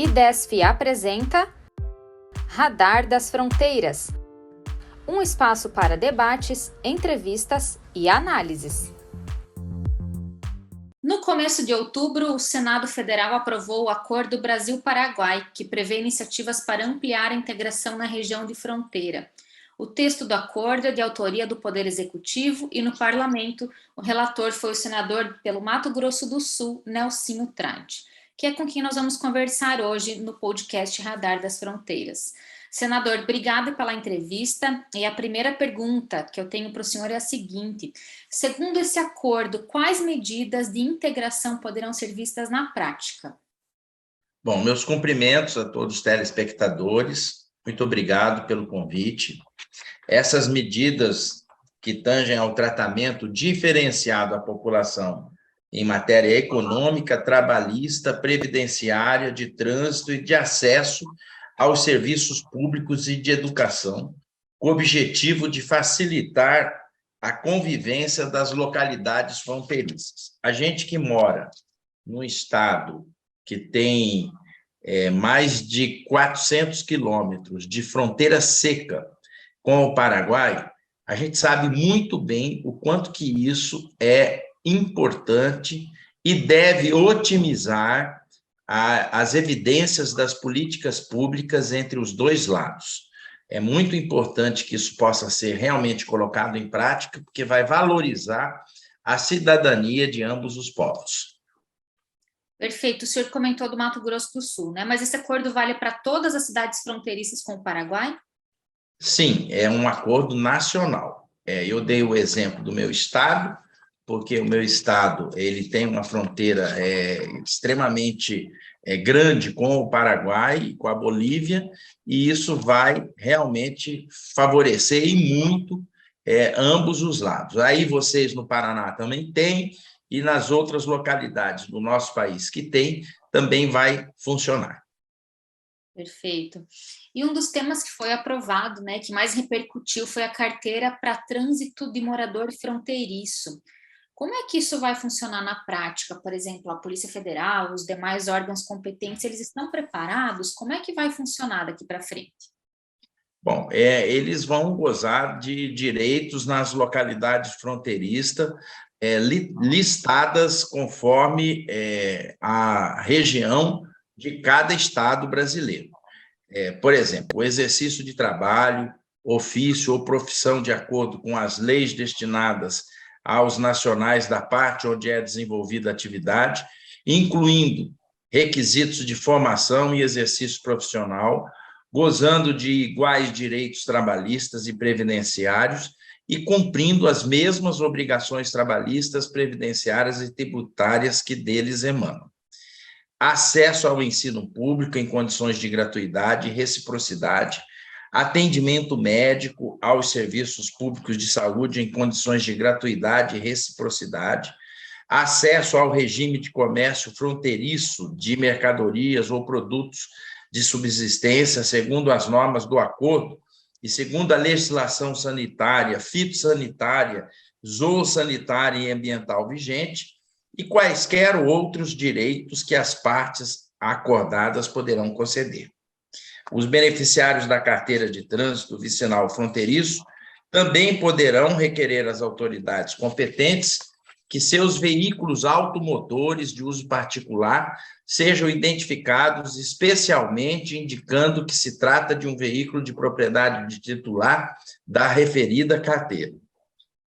IDESF apresenta Radar das Fronteiras, um espaço para debates, entrevistas e análises. No começo de outubro, o Senado Federal aprovou o Acordo Brasil-Paraguai, que prevê iniciativas para ampliar a integração na região de fronteira. O texto do acordo é de autoria do Poder Executivo e no Parlamento o relator foi o senador pelo Mato Grosso do Sul, Nelsinho Trade, que é com quem nós vamos conversar hoje no podcast Radar das Fronteiras. Senador, obrigada pela entrevista. E a primeira pergunta que eu tenho para o senhor é a seguinte: segundo esse acordo, quais medidas de integração poderão ser vistas na prática? Bom, meus cumprimentos a todos os telespectadores. Muito obrigado pelo convite. Essas medidas que tangem ao tratamento diferenciado à população em matéria econômica, trabalhista, previdenciária, de trânsito e de acesso aos serviços públicos e de educação, com o objetivo de facilitar a convivência das localidades fronteiriças. A gente que mora num estado que tem mais de 400 quilômetros de fronteira seca com o Paraguai, a gente sabe muito bem o quanto que isso é importante e deve otimizar as evidências das políticas públicas entre os dois lados. É muito importante que isso possa ser realmente colocado em prática, porque vai valorizar a cidadania de ambos os povos. Perfeito. O senhor comentou do Mato Grosso do Sul, né? Mas esse acordo vale para todas as cidades fronteiriças com o Paraguai? Sim, é um acordo nacional. Eu dei o exemplo do meu estado, porque o meu estado ele tem uma fronteira extremamente grande com o Paraguai e com a Bolívia, e isso vai realmente favorecer e muito ambos os lados. Aí vocês no Paraná também têm, e nas outras localidades do nosso país que tem, também vai funcionar. Perfeito. E um dos temas que foi aprovado, né, que mais repercutiu, foi a carteira para trânsito de morador fronteiriço. Como é que isso vai funcionar na prática? Por exemplo, a Polícia Federal, os demais órgãos competentes, eles estão preparados? Como é que vai funcionar daqui para frente? Bom, eles vão gozar de direitos nas localidades fronteiriças, listadas conforme a região de cada estado brasileiro. Por exemplo, o exercício de trabalho, ofício ou profissão de acordo com as leis destinadas aos nacionais da parte onde é desenvolvida a atividade, incluindo requisitos de formação e exercício profissional, gozando de iguais direitos trabalhistas e previdenciários e cumprindo as mesmas obrigações trabalhistas, previdenciárias e tributárias que deles emanam. Acesso ao ensino público em condições de gratuidade e reciprocidade, atendimento médico aos serviços públicos de saúde em condições de gratuidade e reciprocidade, acesso ao regime de comércio fronteiriço de mercadorias ou produtos de subsistência, segundo as normas do acordo e segundo a legislação sanitária, fitossanitária, zoossanitária e ambiental vigente, e quaisquer outros direitos que as partes acordadas poderão conceder. Os beneficiários da carteira de trânsito vicinal fronteiriço também poderão requerer às autoridades competentes que seus veículos automotores de uso particular sejam identificados especialmente indicando que se trata de um veículo de propriedade de titular da referida carteira.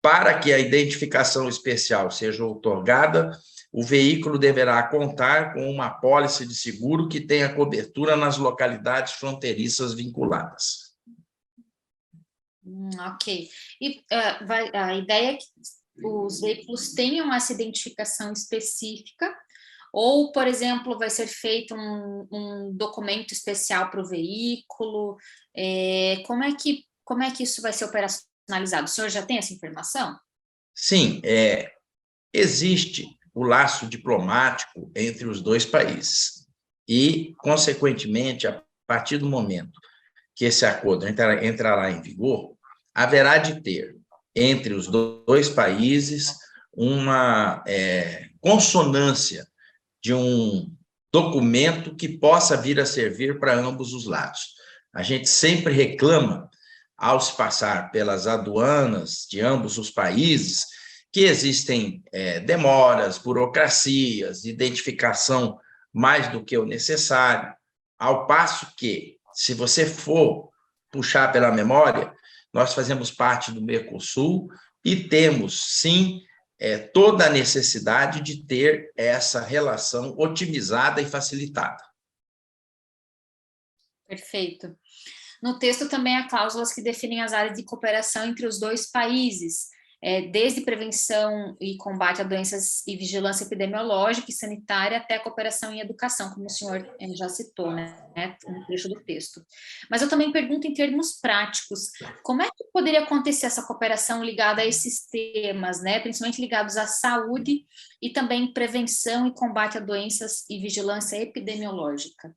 Para que a identificação especial seja outorgada, o veículo deverá contar com uma apólice de seguro que tenha cobertura nas localidades fronteiriças vinculadas. Ok. E a ideia é que os veículos tenham essa identificação específica, ou, por exemplo, vai ser feito um documento especial para o veículo? Como é que isso vai ser operacionalizado? O senhor já tem essa informação? Sim, existe o laço diplomático entre os dois países e, consequentemente, a partir do momento que esse acordo entrará em vigor, haverá de ter entre os dois países uma consonância de um documento que possa vir a servir para ambos os lados. A gente sempre reclama, ao se passar pelas aduanas de ambos os países, que existem demoras, burocracias, identificação mais do que o necessário, ao passo que, se você for puxar pela memória, nós fazemos parte do Mercosul e temos, sim, toda a necessidade de ter essa relação otimizada e facilitada. Perfeito. No texto também há cláusulas que definem as áreas de cooperação entre os dois países, desde prevenção e combate a doenças e vigilância epidemiológica e sanitária até cooperação em educação, como o senhor já citou, né, no trecho do texto. Mas eu também pergunto em termos práticos, como é que poderia acontecer essa cooperação ligada a esses temas, né, principalmente ligados à saúde e também prevenção e combate a doenças e vigilância epidemiológica?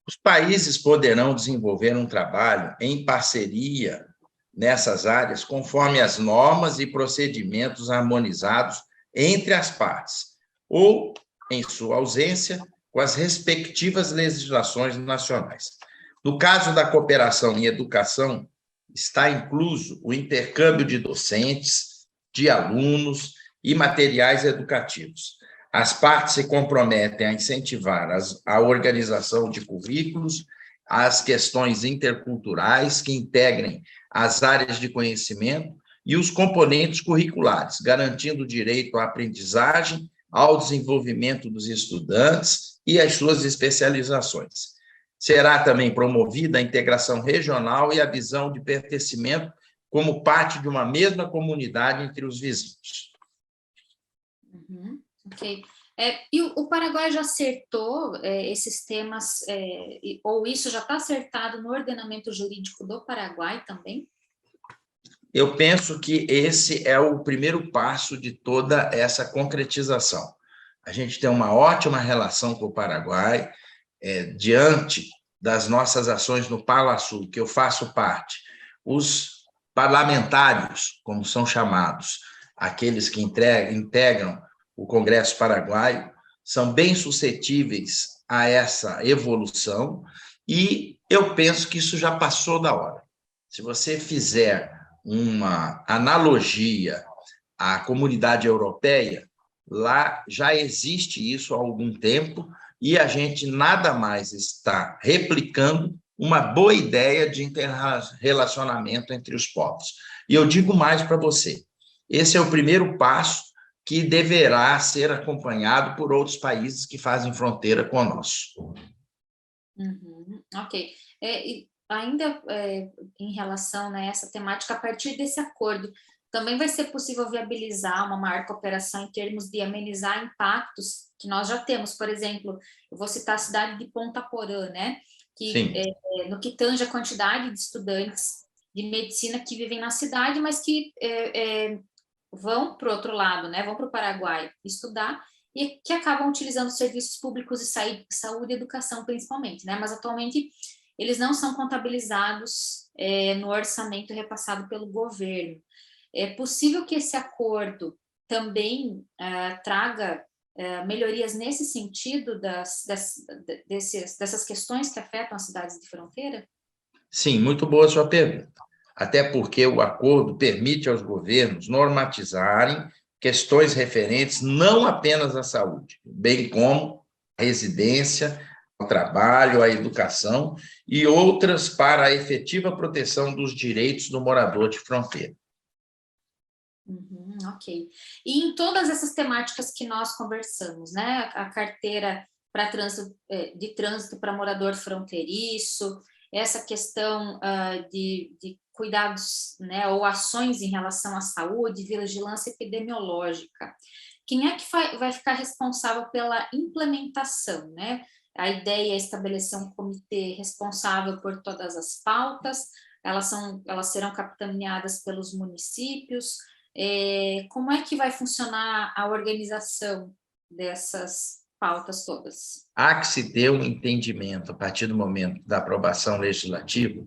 Os países poderão desenvolver um trabalho em parceria nessas áreas, conforme as normas e procedimentos harmonizados entre as partes, ou, em sua ausência, com as respectivas legislações nacionais. No caso da cooperação em educação, está incluso o intercâmbio de docentes, de alunos e materiais educativos. As partes se comprometem a incentivar a organização de currículos, as questões interculturais que integrem as áreas de conhecimento e os componentes curriculares, garantindo o direito à aprendizagem, ao desenvolvimento dos estudantes e às suas especializações. Será também promovida a integração regional e a visão de pertencimento como parte de uma mesma comunidade entre os vizinhos. Ok. E o Paraguai já acertou esses temas, ou isso já está acertado no ordenamento jurídico do Paraguai também? Eu penso que esse é o primeiro passo de toda essa concretização. A gente tem uma ótima relação com o Paraguai, diante das nossas ações no Palasul, que eu faço parte. Os parlamentares, como são chamados, aqueles que integram o Congresso Paraguaio, são bem suscetíveis a essa evolução e eu penso que isso já passou da hora. Se você fizer uma analogia à comunidade europeia, lá já existe isso há algum tempo e a gente nada mais está replicando uma boa ideia de interrelacionamento entre os povos. E eu digo mais para você, esse é o primeiro passo que deverá ser acompanhado por outros países que fazem fronteira conosco. Ok. Ainda em relação a essa temática, a partir desse acordo, também vai ser possível viabilizar uma maior cooperação em termos de amenizar impactos que nós já temos. Por exemplo, eu vou citar a cidade de Ponta Porã, né? Que, no que tange a quantidade de estudantes de medicina que vivem na cidade, mas que vão para o outro lado, né? Vão para o Paraguai estudar e que acabam utilizando serviços públicos de saúde e educação, principalmente, né? Mas atualmente eles não são contabilizados no orçamento repassado pelo governo. É possível que esse acordo também traga melhorias nesse sentido dessas questões que afetam as cidades de fronteira? Sim, muito boa a sua pergunta. Até porque o acordo permite aos governos normatizarem questões referentes não apenas à saúde, bem como à residência, ao trabalho, à educação e outras para a efetiva proteção dos direitos do morador de fronteira. Ok. E em todas essas temáticas que nós conversamos, né? A carteira de trânsito para morador fronteiriço, essa questão de cuidados, né, ou ações em relação à saúde, vigilância epidemiológica. Quem é que vai ficar responsável pela implementação, né? A ideia é estabelecer um comitê responsável por todas as pautas, elas serão capitaneadas pelos municípios. Como é que vai funcionar a organização dessas pautas todas? Há que se ter um entendimento, a partir do momento da aprovação legislativa,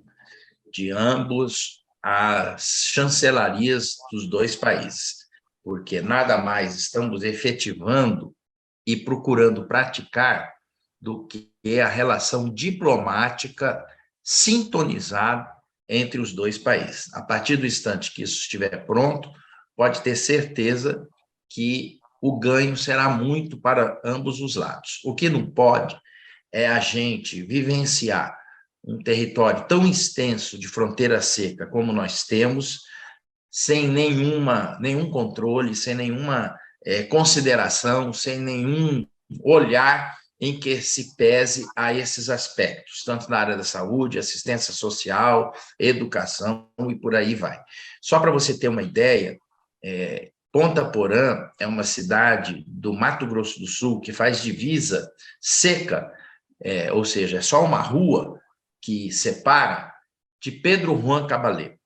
de ambos as chancelarias dos dois países, porque nada mais estamos efetivando e procurando praticar do que a relação diplomática sintonizada entre os dois países. A partir do instante que isso estiver pronto, pode ter certeza que o ganho será muito para ambos os lados. O que não pode é a gente vivenciar um território tão extenso de fronteira seca como nós temos, sem nenhum controle, sem nenhuma consideração, sem nenhum olhar em que se pese a esses aspectos, tanto na área da saúde, assistência social, educação e por aí vai. Só para você ter uma ideia, Ponta Porã é uma cidade do Mato Grosso do Sul que faz divisa seca, ou seja, é só uma rua que separa, de Pedro Juan Cabaleiro.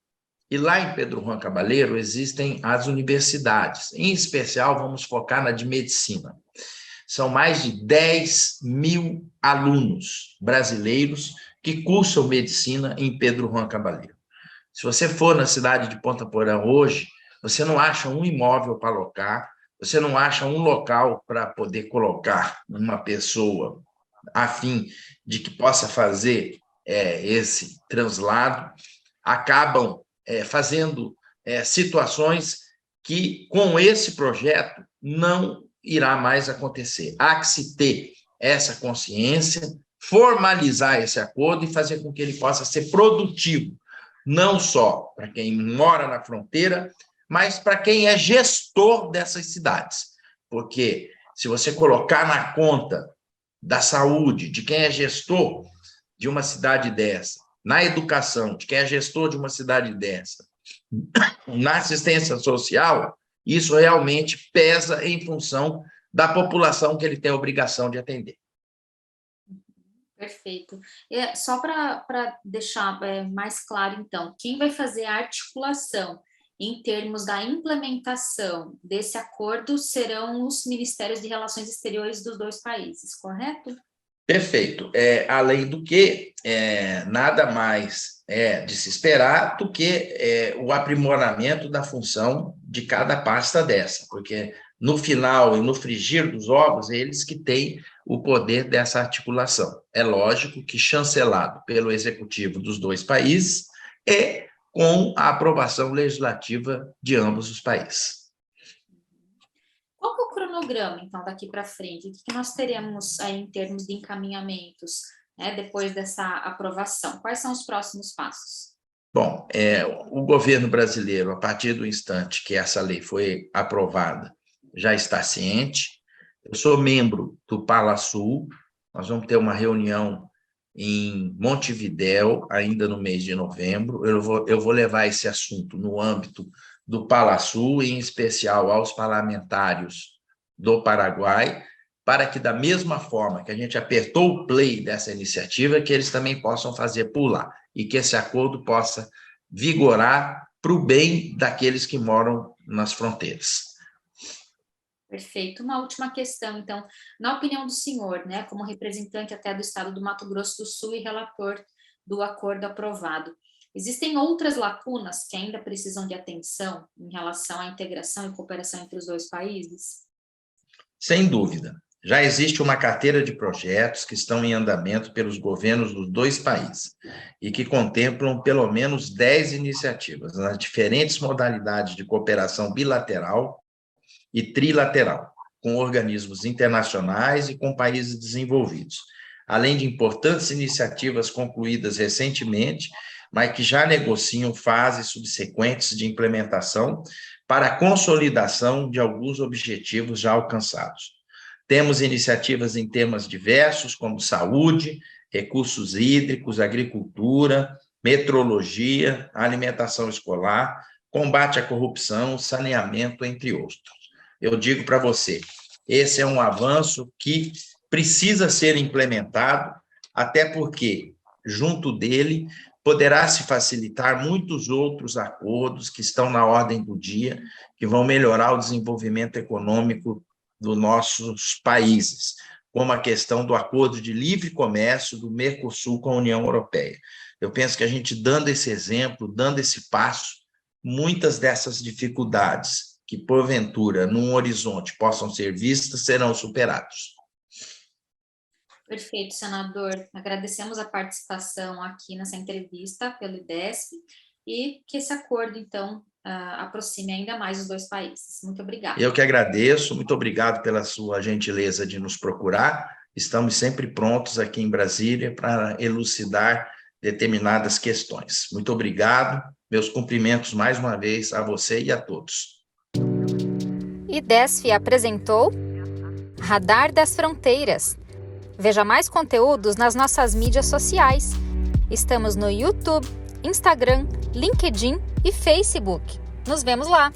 E lá em Pedro Juan Cabaleiro existem as universidades, em especial vamos focar na de medicina. São mais de 10 mil alunos brasileiros que cursam medicina em Pedro Juan Cabaleiro. Se você for na cidade de Ponta Porã hoje, você não acha um imóvel para alocar, você não acha um local para poder colocar uma pessoa a fim de que possa fazer esse translado, acabam fazendo situações que, com esse projeto, não irá mais acontecer. Há que se ter essa consciência, formalizar esse acordo e fazer com que ele possa ser produtivo, não só para quem mora na fronteira, mas para quem é gestor dessas cidades. Porque se você colocar na conta da saúde de quem é gestor de uma cidade dessa, na educação de quem é gestor de uma cidade dessa, na assistência social, isso realmente pesa em função da população que ele tem a obrigação de atender. Perfeito. Só para deixar mais claro, então, quem vai fazer a articulação em termos da implementação desse acordo serão os Ministérios de Relações Exteriores dos dois países, correto? Perfeito. Além do que, nada mais de se esperar do que o aprimoramento da função de cada pasta dessa, porque no final e no frigir dos ovos, é eles que têm o poder dessa articulação. É lógico que chancelado pelo executivo dos dois países e com a aprovação legislativa de ambos os países. Qual que é o cronograma, então, daqui para frente? O que nós teremos aí em termos de encaminhamentos, né, depois dessa aprovação? Quais são os próximos passos? Bom, o governo brasileiro, a partir do instante que essa lei foi aprovada, já está ciente. Eu sou membro do PalaSul, nós vamos ter uma reunião em Montevidéu, ainda no mês de novembro. Eu vou levar esse assunto no âmbito do PalaSul, em especial aos parlamentares do Paraguai, para que, da mesma forma que a gente apertou o play dessa iniciativa, que eles também possam fazer por lá, e que esse acordo possa vigorar para o bem daqueles que moram nas fronteiras. Perfeito. Uma última questão, então, na opinião do senhor, né, como representante até do estado do Mato Grosso do Sul e relator do acordo aprovado, existem outras lacunas que ainda precisam de atenção em relação à integração e cooperação entre os dois países? Sem dúvida. Já existe uma carteira de projetos que estão em andamento pelos governos dos dois países e que contemplam pelo menos 10 iniciativas nas diferentes modalidades de cooperação bilateral e trilateral, com organismos internacionais e com países desenvolvidos, além de importantes iniciativas concluídas recentemente, mas que já negociam fases subsequentes de implementação para a consolidação de alguns objetivos já alcançados. Temos iniciativas em temas diversos, como saúde, recursos hídricos, agricultura, metrologia, alimentação escolar, combate à corrupção, saneamento, entre outros. Eu digo para você, esse é um avanço que precisa ser implementado, até porque, junto dele, poderá se facilitar muitos outros acordos que estão na ordem do dia, que vão melhorar o desenvolvimento econômico dos nossos países, como a questão do acordo de livre comércio do Mercosul com a União Europeia. Eu penso que a gente, dando esse exemplo, dando esse passo, muitas dessas dificuldades que, porventura, num horizonte possam ser vistas, serão superados. Perfeito, senador. Agradecemos a participação aqui nessa entrevista pelo IDESF e que esse acordo, então, aproxime ainda mais os dois países. Muito obrigada. Eu que agradeço, muito obrigado pela sua gentileza de nos procurar. Estamos sempre prontos aqui em Brasília para elucidar determinadas questões. Muito obrigado, meus cumprimentos mais uma vez a você e a todos. IDESF apresentou Radar das Fronteiras. Veja mais conteúdos nas nossas mídias sociais. Estamos no YouTube, Instagram, LinkedIn e Facebook. Nos vemos lá!